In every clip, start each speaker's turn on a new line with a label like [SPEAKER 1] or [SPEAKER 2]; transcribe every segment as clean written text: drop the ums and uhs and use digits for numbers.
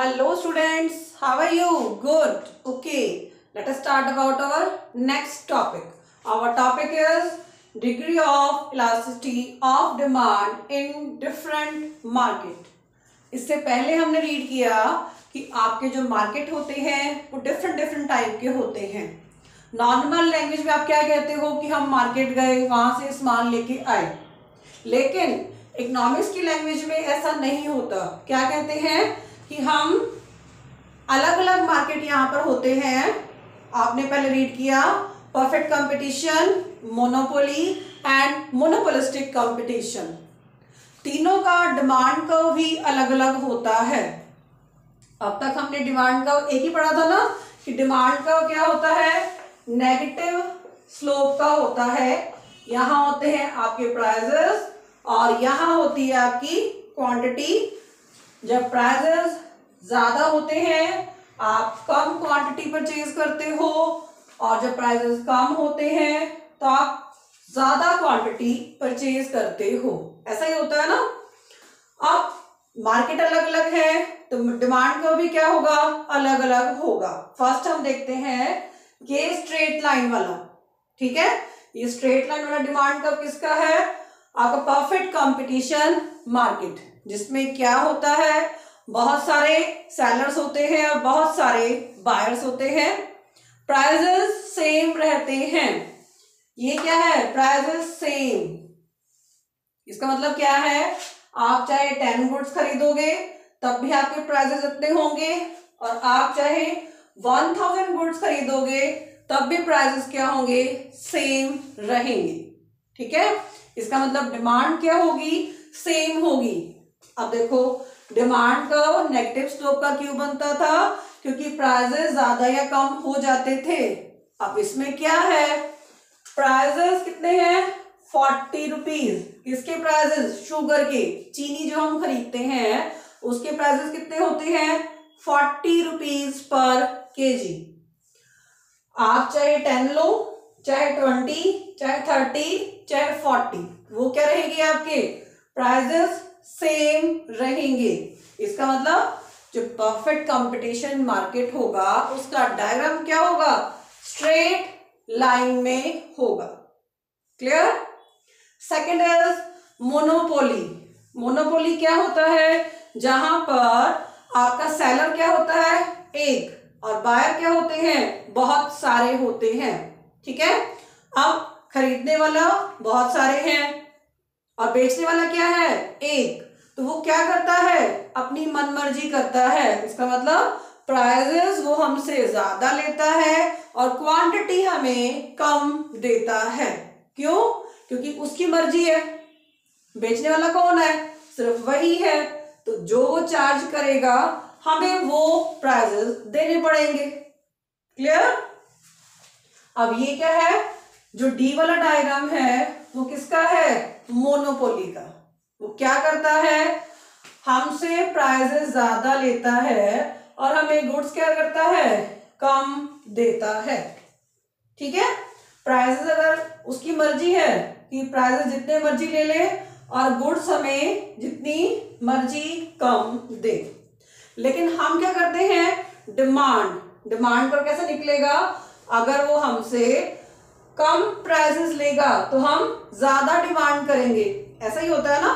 [SPEAKER 1] Hello students, how are you? Good. Okay, let us start about our next topic. Our topic is degree of elasticity of demand in different market. इससे पहले हमने read किया कि आपके जो market होते हैं वो डिफरेंट टाइप के होते हैं. नॉर्मल लैंग्वेज में आप क्या कहते हो कि हम मार्केट गए, वहां से सामान लेके आए. लेकिन इकोनॉमिक्स की लैंग्वेज में ऐसा नहीं होता. क्या कहते हैं कि हम अलग अलग मार्केट यहाँ पर होते हैं. आपने पहले रीड किया perfect competition, monopoly and monopolistic competition. तीनों का डिमांड कर्व भी अलग अलग होता है. अब तक हमने डिमांड कर्व एक ही पढ़ा था ना कि डिमांड कर्व क्या होता है, नेगेटिव स्लोप का होता है. यहाँ होते हैं आपके प्राइजेस और यहाँ होती है आपकी क्वांटिटी. जब प्राइजेस ज्यादा होते हैं आप कम क्वांटिटी परचेज करते हो और जब प्राइजेस कम होते हैं तो आप ज्यादा क्वांटिटी परचेज करते हो. ऐसा ही होता है ना. अब मार्केट अलग अलग है तो डिमांड का भी क्या होगा, अलग अलग होगा. फर्स्ट हम देखते हैं ये स्ट्रेट लाइन वाला. ठीक है, ये स्ट्रेट लाइन वाला डिमांड कर्व किसका है, आपका परफेक्ट कंपटीशन मार्केट, जिसमें क्या होता है बहुत सारे सेलर्स होते हैं और बहुत सारे बायर्स होते हैं. प्राइजेस सेम रहते हैं. ये क्या है, प्राइजेस सेम. इसका मतलब क्या है, आप चाहे 10 गुड्स खरीदोगे तब भी आपके प्राइजेस इतने होंगे और आप चाहे 1000 गुड्स खरीदोगे तब भी प्राइजेस क्या होंगे, सेम रहेंगे. ठीक है, इसका मतलब डिमांड क्या होगी, सेम होगी. अब देखो डिमांड का नेगेटिव स्लोप का क्यों बनता था, क्योंकि प्राइजेस ज्यादा या कम हो जाते थे. अब इसमें क्या है, प्राइजेस कितने हैं 40 रुपीज. किसके प्राइजेस, शुगर के, चीनी जो हम खरीदते हैं उसके प्राइजेस कितने होते हैं 40 रुपीज पर केजी. आप चाहे 10 लो, चाहे 20, चाहे 30, चाहे 40, वो क्या रहेगी, आपके प्राइजेस सेम रहेंगे. इसका मतलब जो परफेक्ट कंपटीशन मार्केट होगा उसका डायग्राम क्या होगा, स्ट्रेट लाइन में होगा. Clear. Second is monopoly. Monopoly क्या होता है, जहां पर आपका सेलर क्या होता है एक और बायर क्या होते हैं बहुत सारे होते हैं. ठीक है, अब खरीदने वाला बहुत सारे हैं और बेचने वाला क्या है एक, तो वो क्या करता है अपनी मनमर्जी करता है. इसका मतलब प्राइजेस वो हमसे ज्यादा लेता है और क्वांटिटी हमें कम देता है. क्यों, क्योंकि उसकी मर्जी है. बेचने वाला कौन है, सिर्फ वही है. तो जो वो चार्ज करेगा हमें वो प्राइजेस देने पड़ेंगे. क्लियर. अब ये क्या है, जो डी वाला डायग्राम है वो किसका है, मोनोपोली का. वो क्या करता है, हमसे प्राइजेस ज्यादा लेता है और हमें गुड्स क्या करता है, कम देता है. ठीक है, प्राइजेस अगर उसकी मर्जी है कि प्राइजेस जितने मर्जी ले ले और गुड्स हमें जितनी मर्जी कम दे. लेकिन हम क्या करते हैं, डिमांड पर कैसे निकलेगा, अगर वो हमसे कम प्राइसेस लेगा तो हम ज्यादा डिमांड करेंगे. ऐसा ही होता है ना.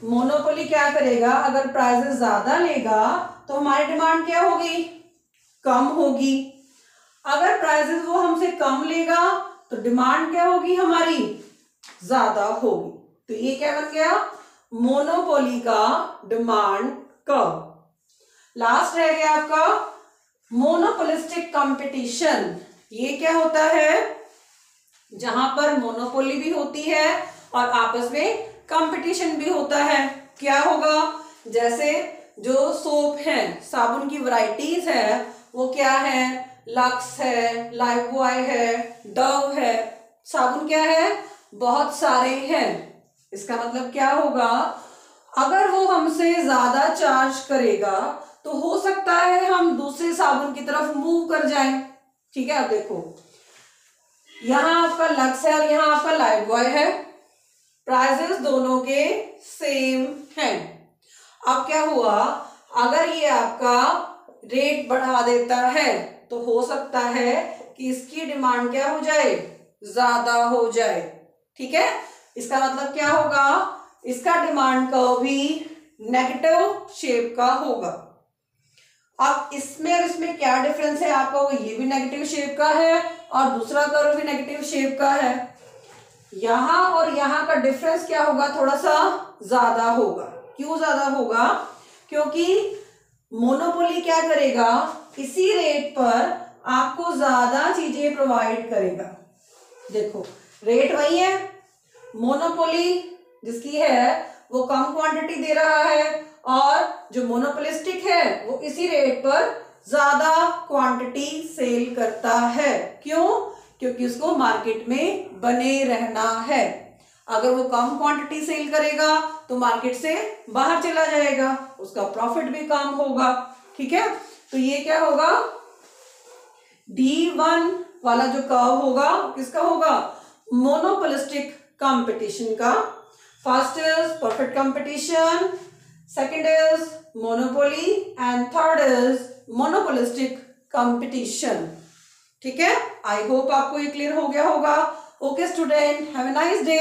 [SPEAKER 1] मोनोपोली क्या करेगा, अगर प्राइसेस ज्यादा लेगा तो हमारी डिमांड क्या होगी, कम होगी. अगर प्राइसेस वो हमसे कम लेगा तो डिमांड क्या होगी, हमारी ज्यादा होगी. तो ये क्या बन गया, मोनोपोली का डिमांड कर्व. लास्ट रह गया आपका मोनोपोलिस्टिक कंपटीशन. ये क्या होता है, जहां पर मोनोपोली भी होती है और आपस में कंपटीशन भी होता है. क्या होगा, जैसे जो सोप है, साबुन की वैरायटीज है, वो क्या है, लक्स है, लाइफबॉय है, डव है. साबुन क्या है, बहुत सारे हैं. इसका मतलब क्या होगा, अगर वो हमसे ज्यादा चार्ज करेगा तो हो सकता है हम दूसरे साबुन की तरफ मूव कर जाएं. ठीक है, अब देखो यहां आपका लक्स है और यहां आपका लाइफबॉय है. प्राइजेस दोनों के सेम हैं. अब क्या हुआ, अगर ये आपका रेट बढ़ा देता है तो हो सकता है कि इसकी डिमांड क्या हो जाए, ज्यादा हो जाए। ठीक है, इसका मतलब क्या होगा, इसका डिमांड कर्व भी नेगेटिव शेप का होगा। अब इसमें और इसमें क्या डिफरेंस है, आप कहोगे ये भी नेगेटिव शेप का है और दूसरा कर्व भी नेगेटिव शेप का है। यहां और यहां का डिफरेंस क्या होगा, थोड़ा सा ज्यादा होगा। क्यों ज्यादा होगा, क्योंकि मोनोपोली क्या करेगा, इसी रेट पर आपको ज्यादा चीजें प्रोवाइड करेगा। देखो रेट वही है, मोनोपोली जिसकी है वो कम क्वांटिटी दे रहा है और जो मोनोपोलिस्टिक है वो इसी रेट पर ज्यादा क्वांटिटी सेल करता है। क्यों, क्योंकि उसको मार्केट में बने रहना है। अगर वो कम क्वांटिटी सेल करेगा तो मार्केट से बाहर चला जाएगा, उसका प्रॉफिट भी कम होगा। ठीक है, तो ये क्या होगा, D1 वाला जो कर्व होगा किसका होगा, मोनोपोलिस्टिक कंपटीशन का। First is perfect competition, second is monopoly and third is monopolistic competition. ठीक है, आई होप आपको ये क्लियर हो गया होगा। Okay student, have a nice day.